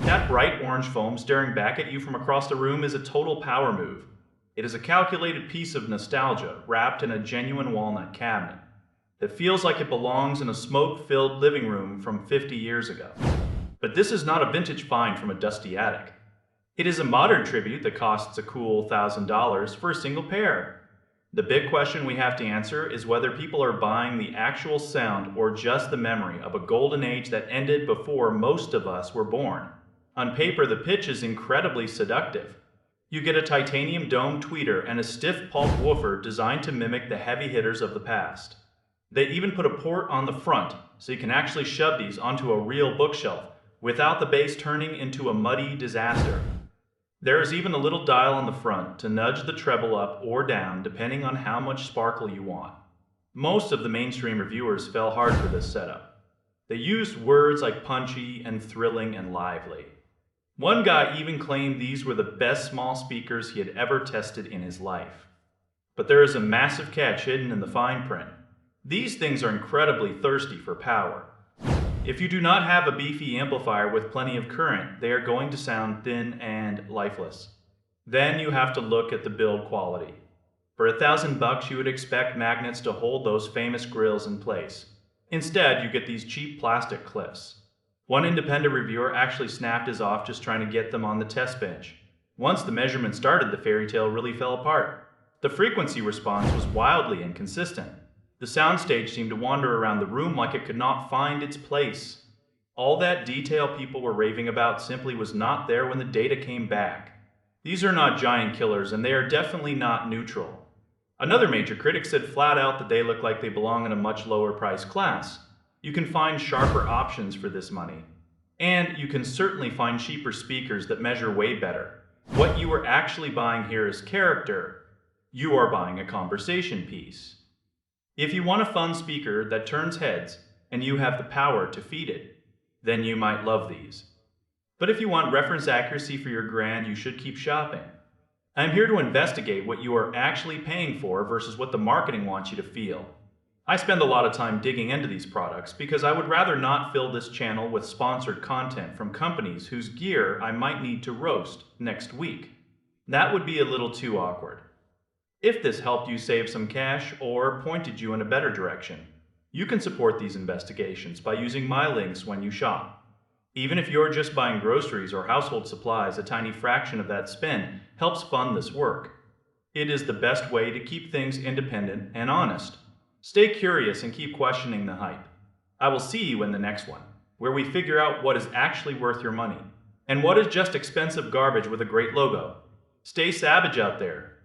That bright orange foam staring back at you from across the room is a total power move. It is a calculated piece of nostalgia wrapped in a genuine walnut cabinet that feels like it belongs in a smoke-filled living room from 50 years ago. But this is not a vintage find from a dusty attic. It is a modern tribute that costs a cool $1,000 for a single pair. The big question we have to answer is whether people are buying the actual sound or just the memory of a golden age that ended before most of us were born. On paper, the pitch is incredibly seductive. You get a titanium dome tweeter and a stiff pulp woofer designed to mimic the heavy hitters of the past. They even put a port on the front so you can actually shove these onto a real bookshelf without the bass turning into a muddy disaster. There is even a little dial on the front to nudge the treble up or down depending on how much sparkle you want. Most of the mainstream reviewers fell hard for this setup. They used words like punchy and thrilling and lively. One guy even claimed these were the best small speakers he had ever tested in his life. But there is a massive catch hidden in the fine print. These things are incredibly thirsty for power. If you do not have a beefy amplifier with plenty of current, they are going to sound thin and lifeless. Then you have to look at the build quality. For $1,000 you would expect magnets to hold those famous grills in place. Instead, you get these cheap plastic clips. One independent reviewer actually snapped his off just trying to get them on the test bench. Once the measurement started, the fairy tale really fell apart. The frequency response was wildly inconsistent. The soundstage seemed to wander around the room like it could not find its place. All that detail people were raving about simply was not there when the data came back. These are not giant killers, and they are definitely not neutral. Another major critic said flat out that they look like they belong in a much lower price class. You can find sharper options for this money. And you can certainly find cheaper speakers that measure way better. What you are actually buying here is character. You are buying a conversation piece. If you want a fun speaker that turns heads and you have the power to feed it, then you might love these. But if you want reference accuracy for your grand, you should keep shopping. I'm here to investigate what you are actually paying for versus what the marketing wants you to feel. I spend a lot of time digging into these products because I would rather not fill this channel with sponsored content from companies whose gear I might need to roast next week. That would be a little too awkward. If this helped you save some cash or pointed you in a better direction, you can support these investigations by using my links when you shop. Even if you're just buying groceries or household supplies, a tiny fraction of that spend helps fund this work. It is the best way to keep things independent and honest. Stay curious and keep questioning the hype. I will see you in the next one, where we figure out what is actually worth your money and what is just expensive garbage with a great logo. Stay savage out there.